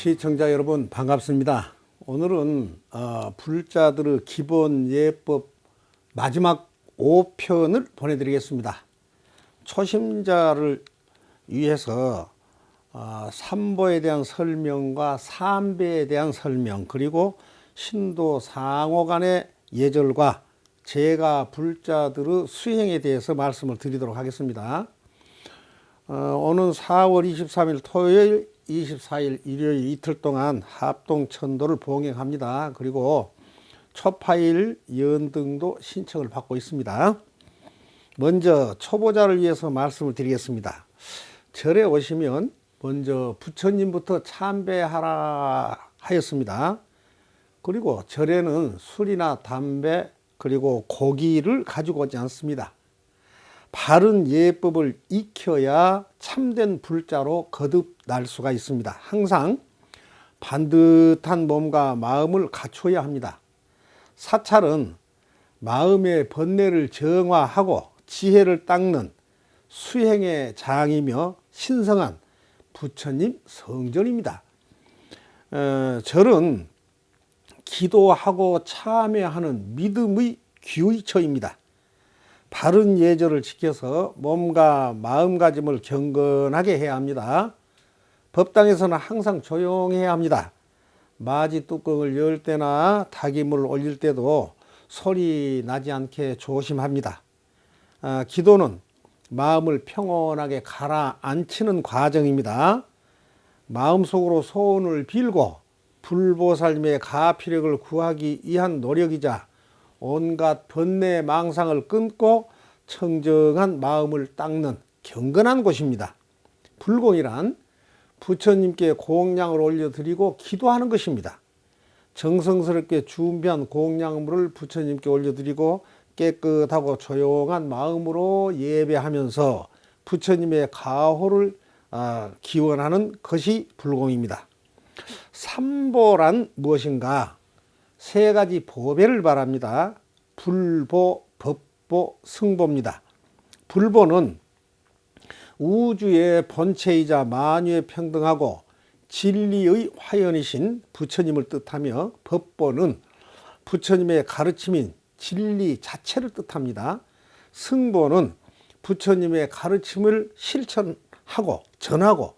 시청자 여러분 반갑습니다. 오늘은 불자들의 기본 예법 마지막 5편을 보내드리겠습니다. 초심자를 위해서 삼보에 대한 설명과 삼배에 대한 설명, 그리고 신도 상호 간의 예절과 제가 불자들의 수행에 대해서 말씀을 드리도록 하겠습니다. 오는 4월 23일 토요일, 24일 일요일 이틀 동안 합동천도를 봉행합니다. 그리고 초파일 연등도 신청을 받고 있습니다. 먼저 초보자를 위해서 말씀을 드리겠습니다. 절에 오시면 먼저 부처님부터 참배하라 하였습니다. 그리고 절에는 술이나 담배 그리고 고기를 가지고 오지 않습니다. 바른 예법을 익혀야 참된 불자로 거듭날 수가 있습니다. 항상 반듯한 몸과 마음을 갖춰야 합니다. 사찰은 마음의 번뇌를 정화하고 지혜를 닦는 수행의 장이며 신성한 부처님 성전입니다. 절은 기도하고 참회하는 믿음의 귀의처입니다. 바른 예절을 지켜서 몸과 마음가짐을 경건하게 해야 합니다. 법당에서는 항상 조용해야 합니다. 마지 뚜껑을 열 때나 닭임을 올릴 때도 소리 나지 않게 조심합니다. 기도는 마음을 평온하게 가라앉히는 과정입니다. 마음속으로 소원을 빌고 불보살님의 가피력을 구하기 위한 노력이자 온갖 번뇌 망상을 끊고 청정한 마음을 닦는 경건한 곳입니다. 불공이란 부처님께 공양을 올려드리고 기도하는 것입니다. 정성스럽게 준비한 공양물을 부처님께 올려드리고 깨끗하고 조용한 마음으로 예배하면서 부처님의 가호를 기원하는 것이 불공입니다. 삼보란 무엇인가? 세 가지 보배를 말합니다. 불보, 법보, 승보입니다. 불보는 우주의 본체이자 만유에 평등하고 진리의 화연이신 부처님을 뜻하며, 법보는 부처님의 가르침인 진리 자체를 뜻합니다. 승보는 부처님의 가르침을 실천하고 전하고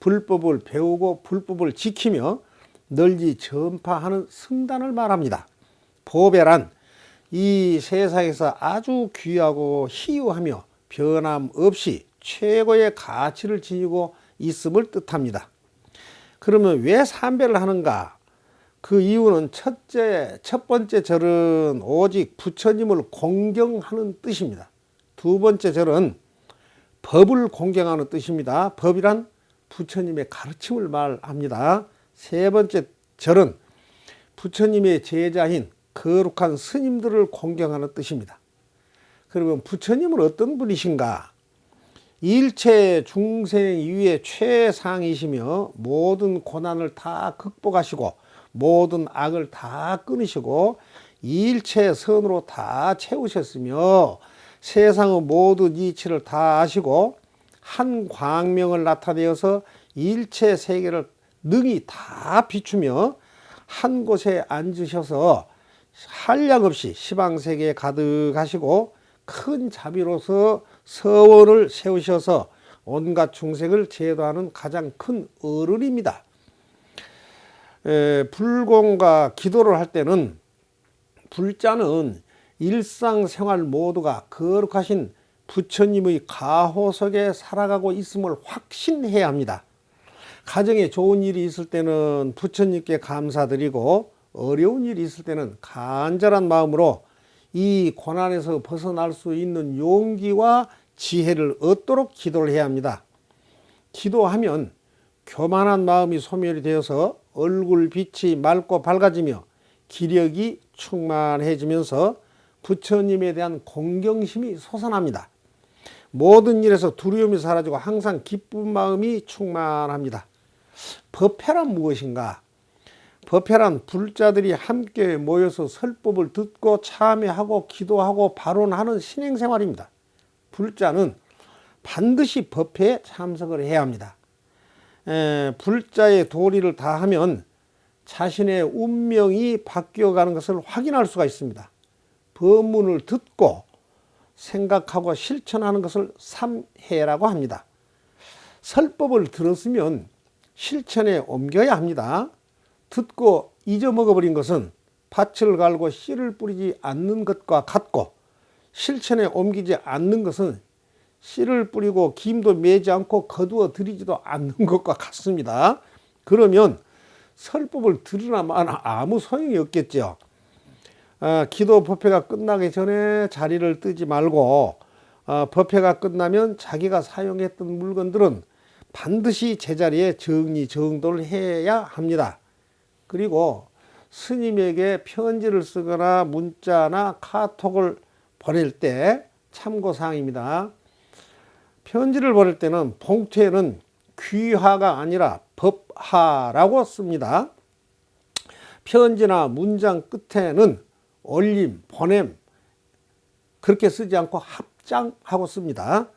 불법을 배우고 불법을 지키며 널리 전파하는 승단을 말합니다. 보배란 이 세상에서 아주 귀하고 희유하며 변함없이 최고의 가치를 지니고 있음을 뜻합니다. 그러면 왜 삼배를 하는가? 그 이유는 첫 번째 절은 오직 부처님을 공경하는 뜻입니다. 두 번째 절은 법을 공경하는 뜻입니다. 법이란 부처님의 가르침을 말합니다. 세 번째 절은 부처님의 제자인 거룩한 스님들을 공경하는 뜻입니다. 그러면 부처님은 어떤 분이신가? 일체 중생 위의 최상이시며 모든 고난을 다 극복하시고 모든 악을 다 끊으시고 일체 선으로 다 채우셨으며 세상의 모든 이치를 다 아시고 한 광명을 나타내어서 일체 세계를 능히 다 비추며 한 곳에 앉으셔서 한량없이 시방세계에 가득하시고 큰 자비로서 서원을 세우셔서 온갖 중생을 제도하는 가장 큰 어른입니다. 불공과 기도를 할 때는 불자는 일상생활 모두가 거룩하신 부처님의 가호 속에 살아가고 있음을 확신해야 합니다. 가정에 좋은 일이 있을 때는 부처님께 감사드리고 어려운 일이 있을 때는 간절한 마음으로 이 고난에서 벗어날 수 있는 용기와 지혜를 얻도록 기도를 해야 합니다. 기도하면 교만한 마음이 소멸이 되어서 얼굴빛이 맑고 밝아지며 기력이 충만해지면서 부처님에 대한 공경심이 솟아납니다. 모든 일에서 두려움이 사라지고 항상 기쁜 마음이 충만합니다. 법회란 무엇인가? 법회란 불자들이 함께 모여서 설법을 듣고 참회하고 기도하고 발언하는 신행생활입니다. 불자는 반드시 법회에 참석을 해야 합니다. 불자의 도리를 다하면 자신의 운명이 바뀌어가는 것을 확인할 수가 있습니다. 법문을 듣고 생각하고 실천하는 것을 삼해라고 합니다. 설법을 들었으면 실천에 옮겨야 합니다. 듣고 잊어먹어버린 것은 밭을 갈고 씨를 뿌리지 않는 것과 같고, 실천에 옮기지 않는 것은 씨를 뿌리고 김도 매지 않고 거두어 들이지도 않는 것과 같습니다. 그러면 설법을 들으나 마나 아무 소용이 없겠죠. 기도 법회가 끝나기 전에 자리를 뜨지 말고, 법회가 끝나면 자기가 사용했던 물건들은 반드시 제자리에 정리정돈을 해야 합니다. 그리고 스님에게 편지를 쓰거나 문자나 카톡을 보낼 때 참고사항입니다. 편지를 보낼 때는 봉투에는 귀하가 아니라 법하라고 씁니다. 편지나 문장 끝에는 올림, 보냄 그렇게 쓰지 않고 합장하고 씁니다.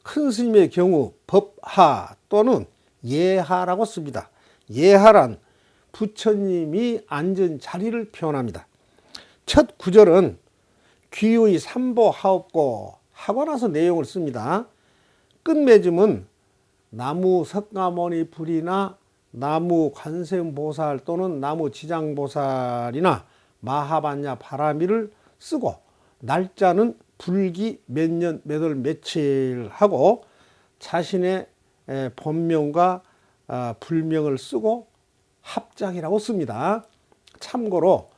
큰 스님의 경우 법하 또는 예하라고 씁니다. 예하란 부처님이 앉은 자리를 표현합니다. 첫 구절은 귀의 삼보하옵고 하고 나서 내용을 씁니다. 끝맺음은 나무 석가모니 불이나 나무 관세음보살 또는 나무 지장보살이나 마하반야 바라미를 쓰고, 날짜는 불기 몇 년 몇 월 며칠 하고 자신의 본명과 불명을 쓰고 합장이라고 씁니다. 참고로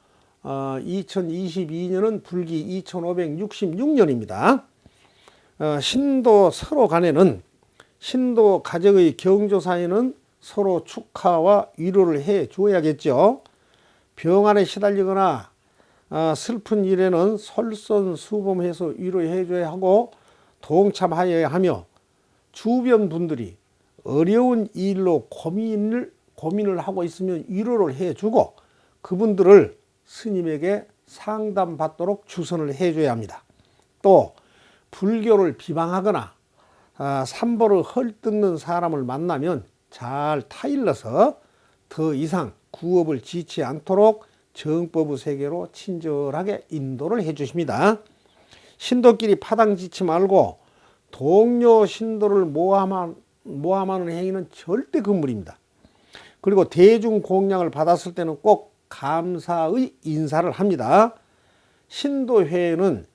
2022년은 불기 2566년입니다. 신도 서로 간에는 신도 가정의 경조사에는 서로 축하와 위로를 해 주어야겠죠. 병안에 시달리거나 슬픈 일에는 솔선수범해서 위로해 줘야 하고 동참하여야 하며, 주변 분들이 어려운 일로 고민을 하고 있으면 위로를 해주고 그분들을 스님에게 상담받도록 주선을 해줘야 합니다. 또 불교를 비방하거나 삼보를 헐뜯는 사람을 만나면 잘 타일러서 더 이상 구업을 짓지 않도록 정법의 세계로 친절하게 인도를 해 주십니다. 신도끼리 파당짓지 말고 동료 신도를 모함하는 행위는 절대 금물입니다. 그리고 대중 공양을 받았을 때는 꼭 감사의 인사를 합니다. 신도회에는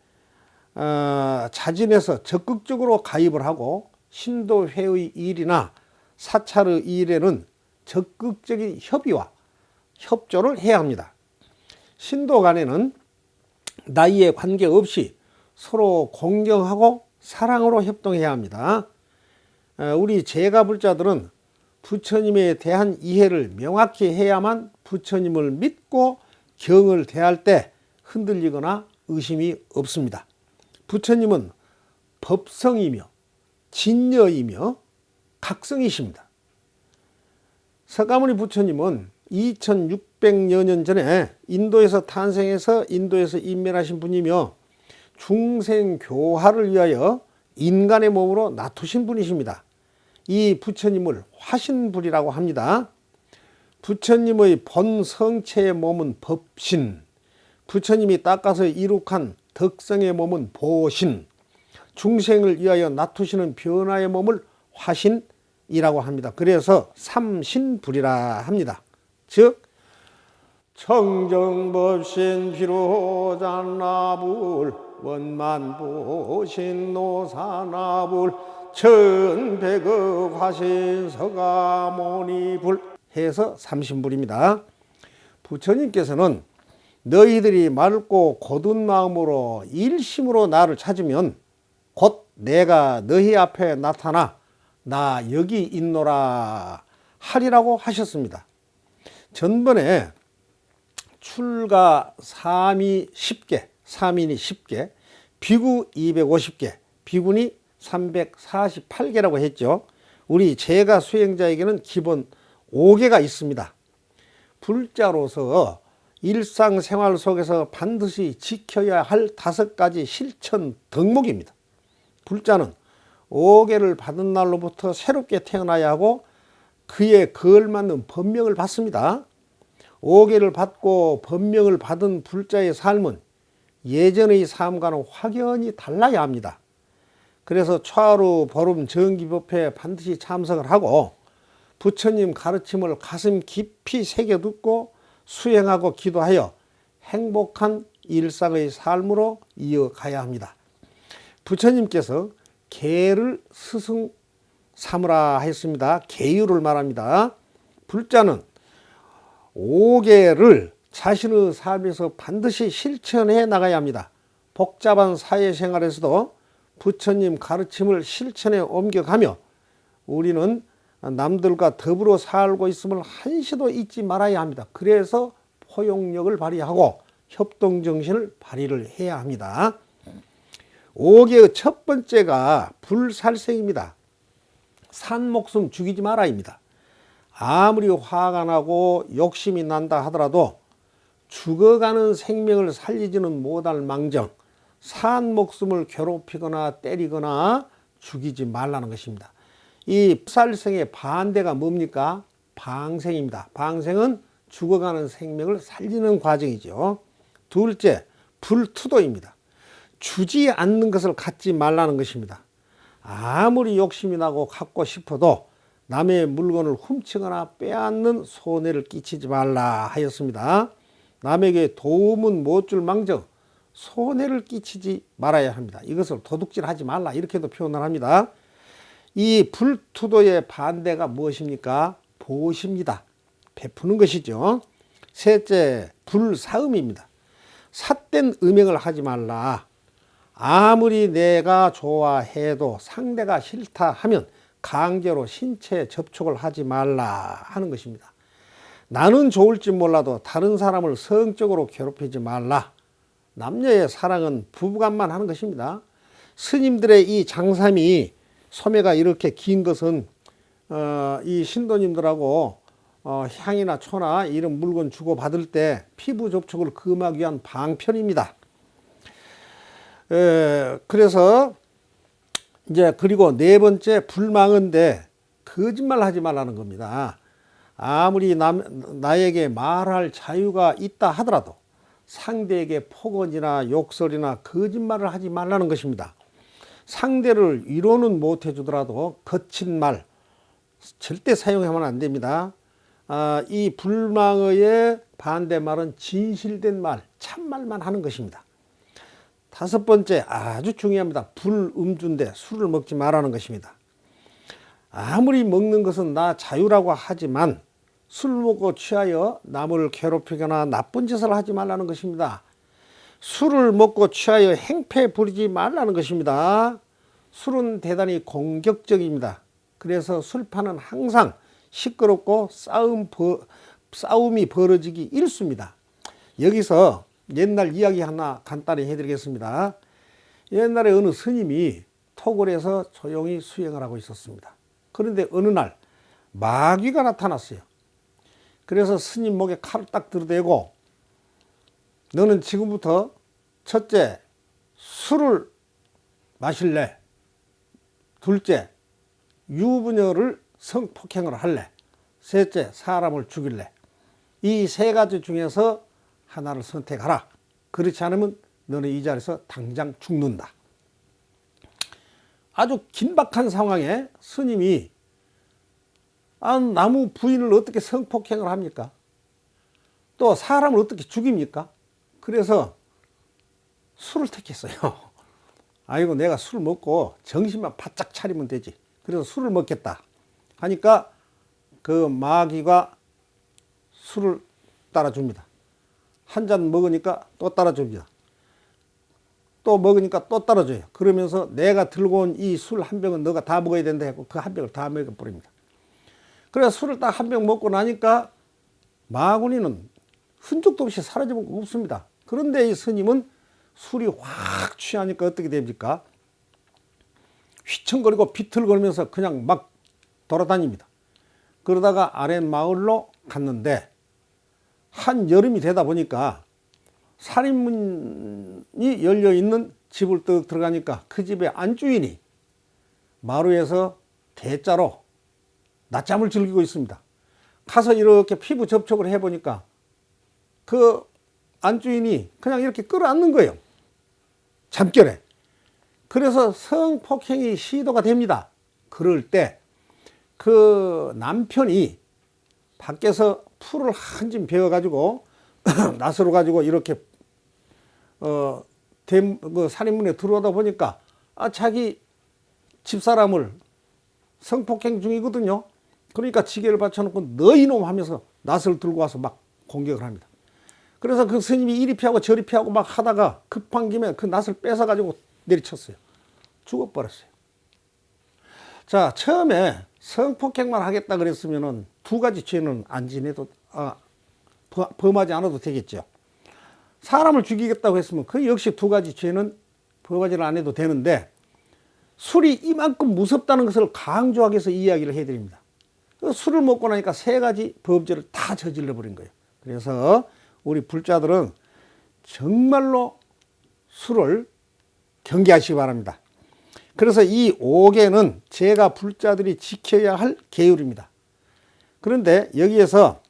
자진해서 적극적으로 가입을 하고, 신도회의 일이나 사찰의 일에는 적극적인 협의와 협조를 해야 합니다. 신도 간에는 나이에 관계없이 서로 공경하고 사랑으로 협동해야 합니다. 우리 제가불자들은 부처님에 대한 이해를 명확히 해야만 부처님을 믿고 경을 대할 때 흔들리거나 의심이 없습니다. 부처님은 법성이며 진여이며 각성이십니다. 석가모니 부처님은 2600여 년 전에 인도에서 탄생해서 인도에서 인멸하신 분이며 중생교화를 위하여 인간의 몸으로 나투신 분이십니다. 이 부처님을 화신불이라고 합니다. 부처님의 본 성체의 몸은 법신, 부처님이 닦아서 이룩한 덕성의 몸은 보신, 중생을 위하여 나투시는 변화의 몸을 화신이라고 합니다. 그래서 삼신불이라 합니다. 즉 청정법신 비로자나불 원만보신 노사나불 천백억 화신 서가모니불 해서 삼신불입니다. 부처님께서는 너희들이 맑고 곧은 마음으로 일심으로 나를 찾으면 곧 내가 너희 앞에 나타나 나 여기 있노라 하리라고 하셨습니다. 전번에 출가 3이 10개, 3인이 10개, 비구 250개, 비구니 348개라고 했죠. 우리 제가 수행자에게는 기본 5개가 있습니다. 불자로서 일상생활 속에서 반드시 지켜야 할 5가지 실천 덕목입니다. 불자는 5개를 받은 날로부터 새롭게 태어나야 하고 그에 걸맞는 법명을 받습니다. 오계를 받고 법명을 받은 불자의 삶은 예전의 삶과는 확연히 달라야 합니다. 그래서 차루 보름 정기법회에 반드시 참석을 하고 부처님 가르침을 가슴 깊이 새겨 듣고 수행하고 기도하여 행복한 일상의 삶으로 이어가야 합니다. 부처님께서 계를 스승 삼으라 했습니다. 계율을 말합니다. 불자는 5계를 자신의 삶에서 반드시 실천해 나가야 합니다. 복잡한 사회생활에서도 부처님 가르침을 실천에 옮겨가며 우리는 남들과 더불어 살고 있음을 한시도 잊지 말아야 합니다. 그래서 포용력을 발휘하고 협동정신을 발휘를 해야 합니다. 5계의 첫 번째가 불살생입니다. 산 목숨 죽이지 말아입니다. 아무리 화가 나고 욕심이 난다 하더라도 죽어가는 생명을 살리지는 못할 망정 산 목숨을 괴롭히거나 때리거나 죽이지 말라는 것입니다. 이 불살생의 반대가 뭡니까? 방생입니다. 방생은 죽어가는 생명을 살리는 과정이죠. 둘째, 불투도입니다. 주지 않는 것을 갖지 말라는 것입니다. 아무리 욕심이 나고 갖고 싶어도 남의 물건을 훔치거나 빼앗는 손해를 끼치지 말라 하였습니다. 남에게 도움은 못 줄 망정 손해를 끼치지 말아야 합니다. 이것을 도둑질하지 말라 이렇게도 표현을 합니다. 이 불투도의 반대가 무엇입니까? 보시입니다. 베푸는 것이죠. 셋째, 불사음입니다. 삿된 음행을 하지 말라. 아무리 내가 좋아해도 상대가 싫다 하면 강제로 신체 접촉을 하지 말라 하는 것입니다. 나는 좋을지 몰라도 다른 사람을 성적으로 괴롭히지 말라. 남녀의 사랑은 부부간만 하는 것입니다. 스님들의 이 장삼이 소매가 이렇게 긴 것은 이 신도님들하고 향이나 초나 이런 물건 주고 받을 때 피부 접촉을 금하기 위한 방편입니다. 그래서 이제 그리고 네 번째 불망인데 거짓말 하지 말라는 겁니다. 아무리 나에게 말할 자유가 있다 하더라도 상대에게 폭언이나 욕설이나 거짓말을 하지 말라는 것입니다. 상대를 위로는 못 해주더라도 거친 말 절대 사용하면 안 됩니다. 이 불망의 반대말은 진실된 말, 참말만 하는 것입니다. 다섯 번째 아주 중요합니다. 불음주인데 술을 먹지 말라는 것입니다. 아무리 먹는 것은 나 자유라고 하지만 술 먹고 취하여 남을 괴롭히거나 나쁜 짓을 하지 말라는 것입니다. 술을 먹고 취하여 행패 부리지 말라는 것입니다. 술은 대단히 공격적입니다. 그래서 술판은 항상 시끄럽고 싸움이 벌어지기 일쑤입니다. 여기서 옛날 이야기 하나 간단히 해드리겠습니다. 옛날에 어느 스님이 토굴에서 조용히 수행을 하고 있었습니다. 그런데 어느 날 마귀가 나타났어요. 그래서 스님 목에 칼을 딱 들어대고 너는 지금부터 첫째 술을 마실래? 둘째 유부녀를 성폭행을 할래? 셋째 사람을 죽일래? 이 세 가지 중에서 하나를 선택하라. 그렇지 않으면 너는 이 자리에서 당장 죽는다. 아주 긴박한 상황에 스님이 나무 부인을 어떻게 성폭행을 합니까? 또 사람을 어떻게 죽입니까? 그래서 술을 택했어요. 아이고 내가 술 먹고 정신만 바짝 차리면 되지. 그래서 술을 먹겠다 하니까 그 마귀가 술을 따라줍니다. 한 잔 먹으니까 또 따라줍니다. 또 먹으니까 또 따라줘요. 그러면서 내가 들고 온 이 술 한 병은 너가 다 먹어야 된다 했고 그 한 병을 다 먹어버립니다. 그래서 술을 딱 한 병 먹고 나니까 마구니는 흔적도 없이 사라지는 거 없습니다. 그런데 이 스님은 술이 확 취하니까 어떻게 됩니까? 휘청거리고 비틀거리면서 그냥 막 돌아다닙니다. 그러다가 아랫 마을로 갔는데 한여름이 되다 보니까 살인문이 열려있는 집을 딱 들어가니까 그 집의 안주인이 마루에서 대자로 낮잠을 즐기고 있습니다. 가서 이렇게 피부 접촉을 해보니까 그 안주인이 그냥 이렇게 끌어안는 거예요. 잠결에. 그래서 성폭행이 시도가 됩니다. 그럴 때 그 남편이 밖에서 풀을 한 짐 베어가지고 낫으로 가지고 이렇게 그 살인문에 들어오다 보니까 자기 집사람을 성폭행 중이거든요. 그러니까 지게를 받쳐놓고 너 이놈 하면서 낫을 들고 와서 막 공격을 합니다. 그래서 그 스님이 이리 피하고 저리 피하고 막 하다가 급한 김에 그 낫을 뺏어가지고 내리쳤어요. 죽어버렸어요. 자, 처음에 성폭행만 하겠다 그랬으면은 두 가지 죄는 안 지내도, 범하지 않아도 되겠죠. 사람을 죽이겠다고 했으면 그 역시 두 가지 죄는 범하지를 안 해도 되는데, 술이 이만큼 무섭다는 것을 강조하기 위해서 이야기를 해드립니다. 술을 먹고 나니까 세 가지 범죄를 다 저질러 버린 거예요. 그래서 우리 불자들은 정말로 술을 경계하시기 바랍니다. 그래서 이 5계는 제가 불자들이 지켜야 할 계율입니다. 그런데 여기에서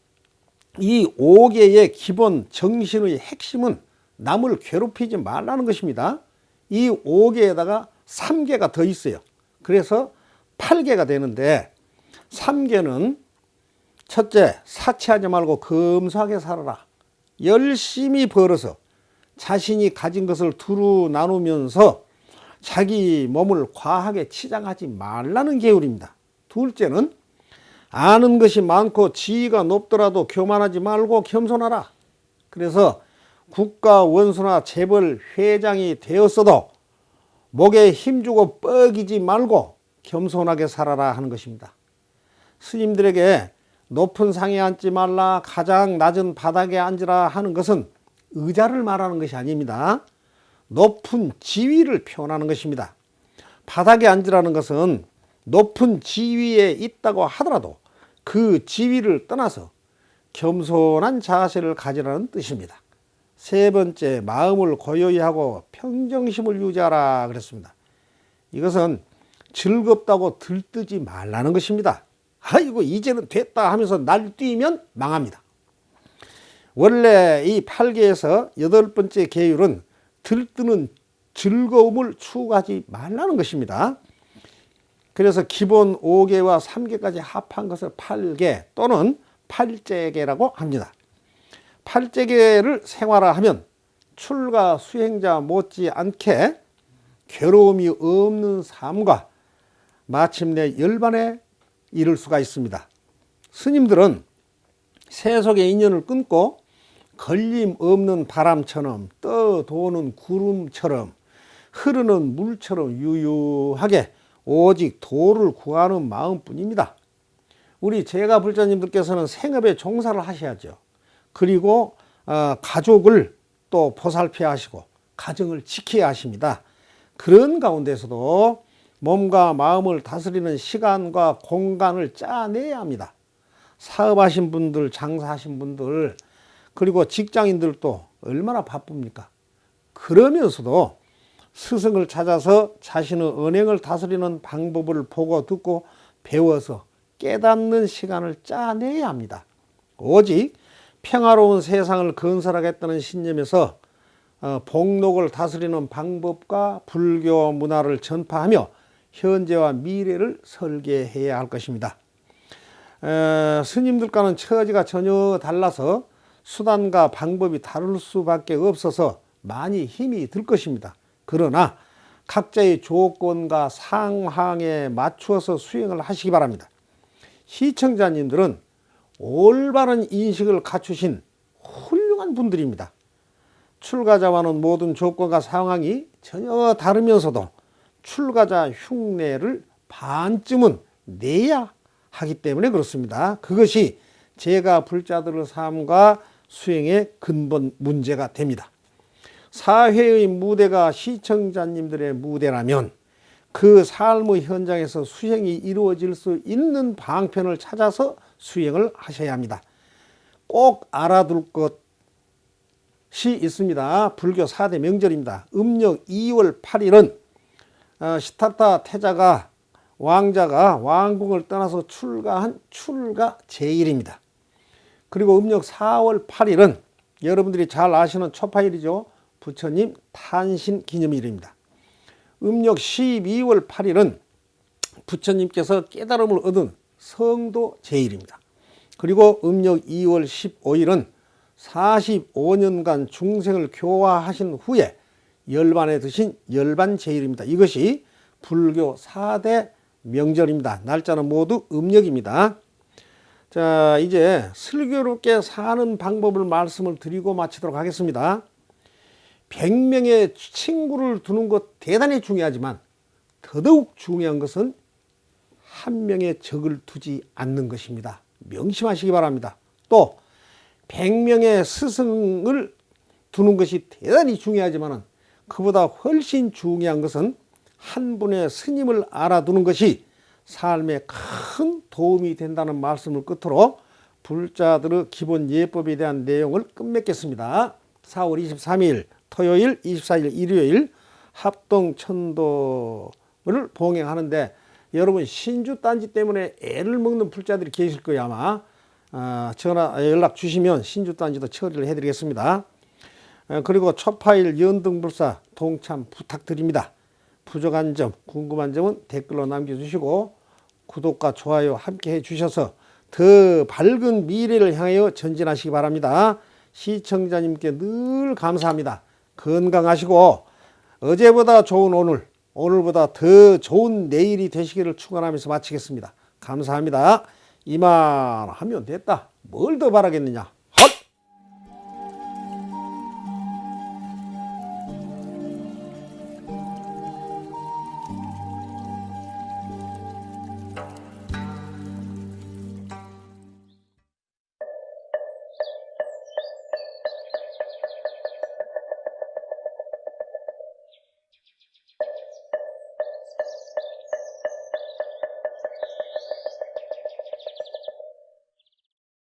이 5계의 기본 정신의 핵심은 남을 괴롭히지 말라는 것입니다. 이 5계에다가 3계가 더 있어요. 그래서 8계가 되는데, 3계는 첫째, 사치하지 말고 검소하게 살아라. 열심히 벌어서 자신이 가진 것을 두루 나누면서 자기 몸을 과하게 치장하지 말라는 계율입니다. 둘째는 아는 것이 많고 지위가 높더라도 교만하지 말고 겸손하라. 그래서 국가 원수나 재벌 회장이 되었어도 목에 힘주고 뻐기지 말고 겸손하게 살아라 하는 것입니다. 스님들에게 높은 상에 앉지 말라, 가장 낮은 바닥에 앉으라 하는 것은 의자를 말하는 것이 아닙니다. 높은 지위를 표현하는 것입니다. 바닥에 앉으라는 것은 높은 지위에 있다고 하더라도 그 지위를 떠나서 겸손한 자세를 가지라는 뜻입니다. 세 번째, 마음을 고요히 하고 평정심을 유지하라 그랬습니다. 이것은 즐겁다고 들뜨지 말라는 것입니다. 아이고 이제는 됐다 하면서 날뛰면 망합니다. 원래 이 8계에서 8번째 계율은 들뜨는 즐거움을 추구하지 말라는 것입니다. 그래서 기본 5계와 3계까지 합한 것을 8계 또는 8제계라고 합니다. 8제계를 생활화하면 출가 수행자 못지않게 괴로움이 없는 삶과 마침내 열반에 이를 수가 있습니다. 스님들은 세속의 인연을 끊고 걸림 없는 바람처럼 떠도는 구름처럼 흐르는 물처럼 유유하게 오직 도를 구하는 마음뿐입니다. 우리 제가 불자님들께서는 생업에 종사를 하셔야죠. 그리고 가족을 또 보살펴야 하시고 가정을 지켜야 하십니다. 그런 가운데서도 몸과 마음을 다스리는 시간과 공간을 짜내야 합니다. 사업하신 분들, 장사하신 분들, 그리고 직장인들도 얼마나 바쁩니까? 그러면서도 스승을 찾아서 자신의 언행을 다스리는 방법을 보고 듣고 배워서 깨닫는 시간을 짜내야 합니다. 오직 평화로운 세상을 건설하겠다는 신념에서 복록을 다스리는 방법과 불교 문화를 전파하며 현재와 미래를 설계해야 할 것입니다. 스님들과는 처지가 전혀 달라서 수단과 방법이 다를 수밖에 없어서 많이 힘이 들 것입니다. 그러나 각자의 조건과 상황에 맞추어서 수행을 하시기 바랍니다. 시청자님들은 올바른 인식을 갖추신 훌륭한 분들입니다. 출가자와는 모든 조건과 상황이 전혀 다르면서도 출가자 흉내를 반쯤은 내야 하기 때문에 그렇습니다. 그것이 제가 불자들의 삶과 수행의 근본 문제가 됩니다. 사회의 무대가 시청자님들의 무대라면 그 삶의 현장에서 수행이 이루어질 수 있는 방편을 찾아서 수행을 하셔야 합니다. 꼭 알아둘 것이 있습니다. 불교 4대 명절입니다. 음력 2월 8일은 시타타 태자가 왕자가 왕궁을 떠나서 출가한 출가 제일입니다. 그리고 음력 4월 8일은 여러분들이 잘 아시는 초파일이죠. 부처님 탄신 기념일입니다. 음력 12월 8일은 부처님께서 깨달음을 얻은 성도 제일입니다. 그리고 음력 2월 15일은 45년간 중생을 교화하신 후에 열반에 드신 열반 제일입니다. 이것이 불교 4대 명절입니다. 날짜는 모두 음력입니다. 자, 이제 슬기롭게 사는 방법을 말씀을 드리고 마치도록 하겠습니다. 100명의 친구를 두는 것 대단히 중요하지만 더더욱 중요한 것은 한 명의 적을 두지 않는 것입니다. 명심하시기 바랍니다. 또 100명의 스승을 두는 것이 대단히 중요하지만 그보다 훨씬 중요한 것은 한 분의 스님을 알아두는 것이 삶에 큰 도움이 된다는 말씀을 끝으로 불자들의 기본 예법에 대한 내용을 끝맺겠습니다. 4월 23일 토요일, 24일 일요일 합동천도를 봉행하는데 여러분 신주단지 때문에 애를 먹는 불자들이 계실 거예요. 아마 전화 연락 주시면 신주단지도 처리를 해드리겠습니다. 그리고 초파일 연등불사 동참 부탁드립니다. 부족한 점, 궁금한 점은 댓글로 남겨주시고 구독과 좋아요 함께 해주셔서 더 밝은 미래를 향하여 전진하시기 바랍니다. 시청자님께 늘 감사합니다. 건강하시고 어제보다 좋은 오늘, 오늘보다 더 좋은 내일이 되시기를 축원하면서 마치겠습니다. 감사합니다. 이만 하면 됐다. 뭘 더 바라겠느냐.